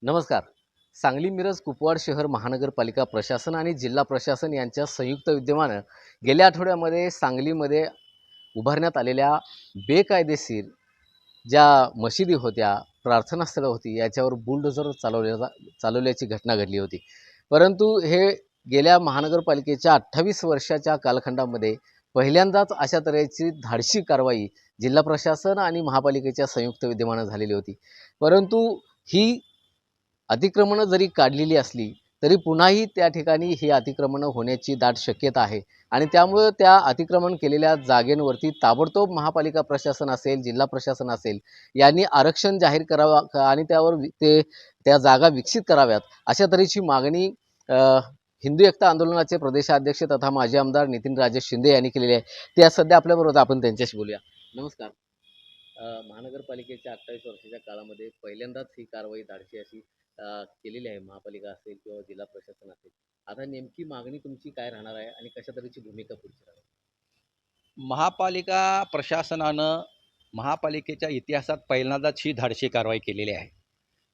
नमस्कार. सांगली मिरज कुपवाड शहर महानगरपालिका प्रशासन आणि जिल्हा प्रशासन यांच्या संयुक्त विद्यमानं गेल्या आठवड्यामध्ये सांगलीमध्ये उभारण्यात आलेल्या बेकायदेशीर ज्या मशिदी होत्या, प्रार्थनास्थळं होती, याच्यावर बुलडोझर चालवल्याची घटना घडली होती. परंतु हे गेल्या महानगरपालिकेच्या 28 वर्षाच्या कालखंडामध्ये पहिल्यांदाच अशा तऱ्हेची धाडसी कारवाई जिल्हा प्रशासन आणि महापालिकेच्या संयुक्त विद्यमानं झालेली होती. परंतु ही अतिक्रमणं जरी काढलेली असली तरी पुन्हाही त्या ठिकाणी ही अतिक्रमणं होण्याची दाट शक्यता आहे आणि त्यामुळे त्या अतिक्रमण केलेल्या जागेंवरती ताबडतोब महापालिका प्रशासन असेल, जिल्हा प्रशासन असेल यांनी आरक्षण जाहीर करावं आणि त्यावर त्या जागा विकसित कराव्यात अशा तऱ्हेची मागणी हिंदू एकता आंदोलनाचे प्रदेशाध्यक्ष तथा माजी आमदार नितीन राजे शिंदे यांनी केलेली आहे. ते आज सध्या आपल्याबरोबर, आपण त्यांच्याशी बोलूया. नमस्कार. महानगरपालिकेच्या 28 वर्षाच्या काळामध्ये पहिल्यांदाच ही कारवाई धाडसी अशी केलेली आहे, महापालिका असेल किंवा जिल्हा प्रशासन असेल. आता नेमकी मागणी तुमची काय राहणार आहे आणि कशा तऱ्हेची भूमिका पुढची राहणार? महापालिका प्रशासनानं महापालिकेच्या इतिहासात पहिल्यांदाच ही धाडसी कारवाई केलेली आहे.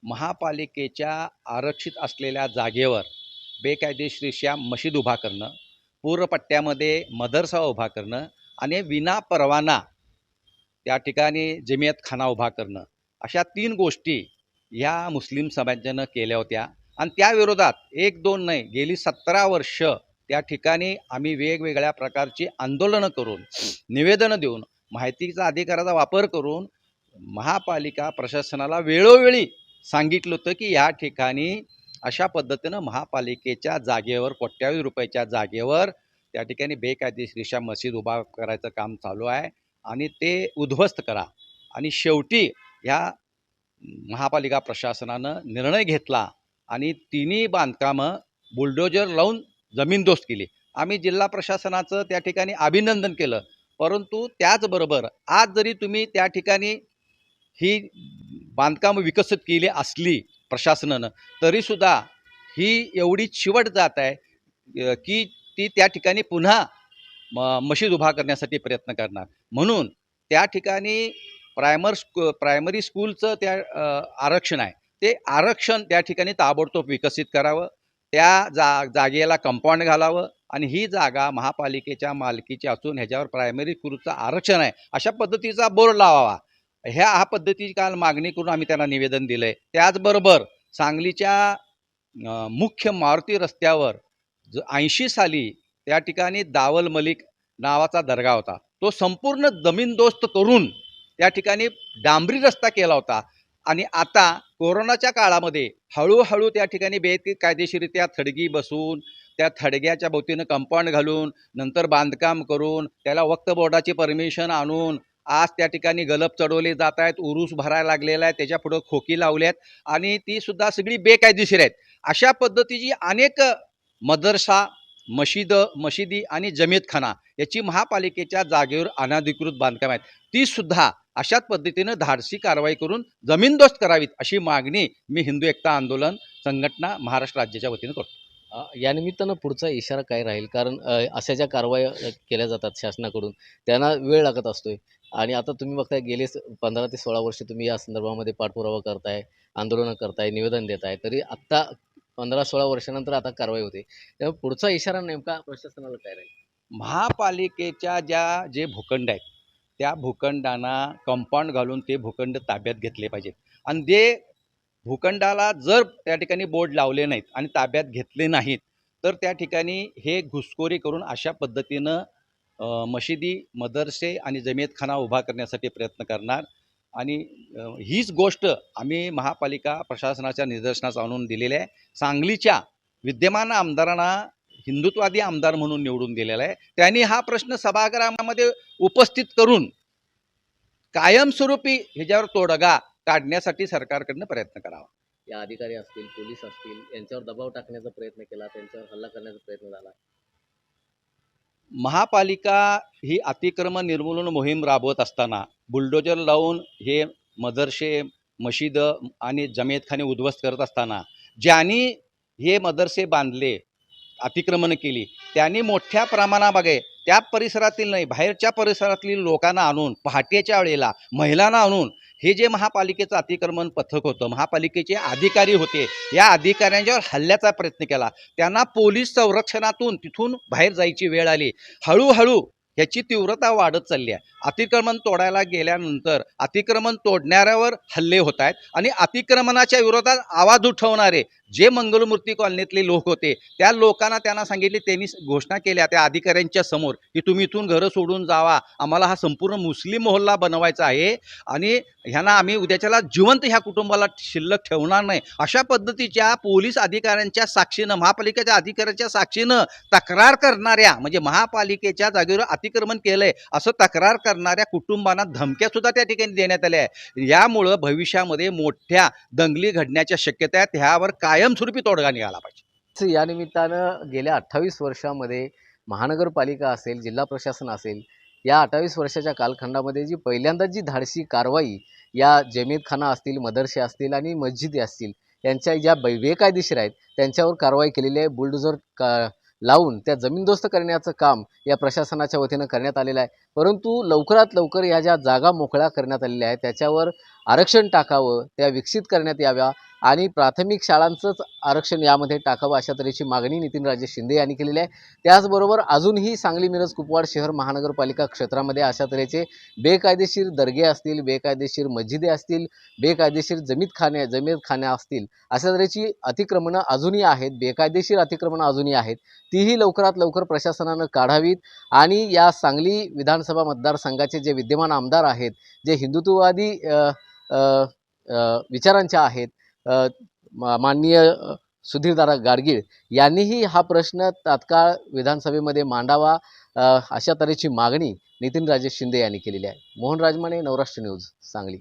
महापालिकेच्या आरक्षित असलेल्या जागेवर बेकायदेशीररित्या मशीद उभा करणं, पूर्वपट्ट्यामध्ये मदरसा उभा करणं आणि विना परवाना त्या ठिकाणी जमियतखाना उभा करणं, अशा 3 गोष्टी ह्या मुस्लिम समाजानं केल्या होत्या. आणि त्याविरोधात 1-2 नाही, गेली 17 वर्ष त्या ठिकाणी आम्ही वेगवेगळ्या प्रकारची आंदोलनं करून, निवेदनं देऊन, माहितीचा अधिकाराचा वापर करून महापालिका प्रशासनाला वेळोवेळी सांगितलं होतं की या ठिकाणी अशा पद्धतीनं महापालिकेच्या जागेवर कोट्यावधी रुपयाच्या जागेवर त्या ठिकाणी बेकायदेशीररित्या मशीद उभा करायचं काम चालू आहे आणि ते उद्ध्वस्त करा. आणि शेवटी ह्या महापालिका प्रशासनानं निर्णय घेतला आणि तिन्ही बांधकामं बुलडोजर लावून जमीनदोस्त केली. आम्ही जिल्हा प्रशासनाचं त्या ठिकाणी अभिनंदन केलं. परंतु त्याचबरोबर आज जरी तुम्ही त्या ठिकाणी ही बांधकामं विकसित केली असली प्रशासनानं, तरीसुद्धा ही एवढी चिवट जात आहे की ती त्या ठिकाणी पुन्हा मशीद उभा करण्यासाठी प्रयत्न करणार. म्हणून त्या ठिकाणी प्रायमरी स्कूलचं त्या आरक्षण आहे, ते आरक्षण त्या ठिकाणी ताबडतोब विकसित करावं, त्या जागेला कंपाऊंड घालावं आणि ही जागा महापालिकेच्या मालकीची असून ह्याच्यावर प्रायमरी स्कूलचं आरक्षण आहे अशा पद्धतीचा बोर्ड लावावा. ह्या पद्धतीची काल मागणी करून आम्ही त्यांना निवेदन दिलं आहे. त्याचबरोबर सांगलीच्या मुख्य मारुती रस्त्यावर 80 साली त्या ठिकाणी दावल मलिक नावाचा दर्गा होता, तो संपूर्ण जमीनदोस्त करून त्या ठिकाणी डांबरी रस्ता केला होता. आणि आता कोरोनाच्या काळामध्ये हळूहळू त्या ठिकाणी बेकायदेशीररित्या थडगी बसून त्या थडग्याच्या भोवतीनं कंपाऊंड घालून नंतर बांधकाम करून त्याला वक्फ बोर्डाची परमिशन आणून आज त्या ठिकाणी गलप चढवले जात आहेत, उरूस भरायला लागलेला आहे, त्याच्या पुढं खोकी लावल्यात आणि ती सुद्धा सगळी बेकायदेशीर आहेत. अशा पद्धतीची अनेक मदरसा, मशिदी आणि जमीयतखाना याची महापालिकेच्या जागेवर अनधिकृत बांधकाम आहेत, ती सुद्धा अशाच पद्धतीनं धाडसी कारवाई करून जमीनदोस्त करावीत अशी मागणी मी हिंदू एकता आंदोलन संघटना महाराष्ट्र राज्याच्या वतीनं करतो. या निमित्तानं पुढचा इशारा काय राहील? कारण अशा ज्या कारवाया केल्या जातात शासनाकडून त्यांना वेळ लागत असतोय आणि आता तुम्ही बघताय गेले 15 ते 16 वर्ष तुम्ही या संदर्भामध्ये पाठपुरावा करताय, आंदोलनं करताय, निवेदन देताय, तरी आत्ता 15-16 वर्षानंतर आता कारवाई होते. त्यामुळे पुढचा इशारा नेमका प्रशासनाला काय राहील? महापालिकेच्या जे भूखंड आहेत त्या भूखंडांना कंपाऊंड घालून ते भूखंड ताब्यात घेतले पाहिजेत. आणि जे भूखंडाला जर त्या ठिकाणी बोर्ड लावले नाहीत आणि ताब्यात घेतले नाहीत तर त्या ठिकाणी हे घुसखोरी करून अशा पद्धतीनं मशिदी, मदरसे आणि जमीयतखाना उभा करण्यासाठी प्रयत्न करणार. आणि हीच गोष्ट आम्ही महापालिका प्रशासनाच्या निदर्शनास आणून दिलेली आहे. सांगलीच्या विद्यमान आमदारांना हिंदुत्ववादी आमदार म्हणून निवडून दिलेला आहे. त्यांनी हा प्रश्न सभागृहामध्ये उपस्थित करून कायमस्वरूपी ह्याच्यावर तोडगा काढण्यासाठी सरकारकडनं प्रयत्न करावा. या अधिकारी असतील, पोलीस असतील, यांच्यावर दबाव टाकण्याचा प्रयत्न केला, त्यांच्यावर हल्ला करण्याचा प्रयत्न झाला. महापालिका ही अतिक्रमण निर्मूलन मोहीम राबवत असताना बुलडोजर लावून हे मदरसे, मशीद आणि जमेतखाने उद्ध्वस्त करत असताना ज्यांनी हे मदरसे बांधले, अतिक्रमण केली, त्यांनी मोठ्या प्रमाणाबागे त्या परिसरातील नाही, बाहेरच्या परिसरातील लोकांना आणून पहाटेच्या वेळेला महिलांना आणून हे जे महापालिकेचं अतिक्रमण पथक होतं, महापालिकेचे अधिकारी होते, या अधिकाऱ्यांच्यावर हल्ल्याचा प्रयत्न केला. त्यांना पोलीस संरक्षणातून तिथून बाहेर जायची वेळ आली. हळूहळू ह्याची तीव्रता वाढत चालली आहे. अतिक्रमण तोडायला गेल्यानंतर अतिक्रमण तोडणाऱ्यावर हल्ले होत आहेत आणि अतिक्रमणाच्या विरोधात आवाज उठवणारे जे मंगलमूर्ती कॉलनीतले लोक होते, त्या लोकांना त्यांना सांगितले, त्यांनी घोषणा केल्या त्या अधिकाऱ्यांच्या समोर की तुम्ही इथून घरं सोडून जावा, आम्हाला हा संपूर्ण मुस्लिम मोहल्ला बनवायचा आहे आणि ह्यांना आम्ही उद्याच्याला जिवंत ह्या कुटुंबाला शिल्लक ठेवणार नाही. अशा पद्धतीच्या पोलीस अधिकाऱ्यांच्या साक्षीनं, महापालिकेच्या अधिकाऱ्यांच्या साक्षीनं तक्रार करणाऱ्या, म्हणजे महापालिकेच्या जागेवर अतिक्रमण केलंय असं तक्रार करणाऱ्या कुटुंबांना धमक्या सुद्धा त्या ठिकाणी देण्यात आल्या आहे. यामुळं भविष्यामध्ये मोठ्या दंगली घडण्याच्या शक्यता आहेत. ह्यावर कायमस्वरूपी तोडगा निघाला पाहिजे. या निमित्तानं गेल्या 28 वर्षामध्ये महानगरपालिका असेल, जिल्हा प्रशासन असेल, या 28 वर्षाच्या कालखंडामध्ये जी पहिल्यांदा जी धाडसी कारवाई या जमेतखाना असतील, मदरसे असतील आणि मस्जिदी असतील यांच्या ज्या बेकायदेशीर आहेत त्यांच्यावर कारवाई केलेली आहे. बुलडोझर लावून त्या जमीनदोस्त करण्याचं काम या प्रशासनाच्या वतीनं करण्यात आलेलं आहे. परंतु लवकरात लवकर या ज्या जागा मोकळ्या करण्यात आलेल्या आहेत त्याच्यावर आरक्षण टाकावं, त्या विकसित करण्यात याव्या आणि प्राथमिक शाळांचंच आरक्षण यामध्ये टाकावं अशा तऱ्हेची मागणी नितीनराजे शिंदे यांनी केलेली आहे. त्याचबरोबर अजूनही सांगली, मिरज, कुपवाड शहर महानगरपालिका क्षेत्रामध्ये अशा तऱ्हेचे बेकायदेशीर दर्गे असतील, बेकायदेशीर मस्जिदे असतील, बेकायदेशीर जमेतखाने असतील, अशा तऱ्हेची अतिक्रमणं अजूनही आहेत, बेकायदेशीर अतिक्रमणं अजूनही आहेत. तीही लवकरात लवकर प्रशासनानं काढावीत आणि या सांगली विधानसभा मतदारसंघाचे जे विद्यमान आमदार आहेत, जे हिंदुत्ववादी विचारांचे आहेत, माननीय सुधीरदादा गाडगीळ यांनीही हा प्रश्न तात्काळ विधानसभेमध्ये मांडावा अशा तऱ्हेची मागणी नितीनराजे शिंदे यांनी केलेली आहे. मोहन राजमाने, नवराष्ट्र न्यूज, सांगली.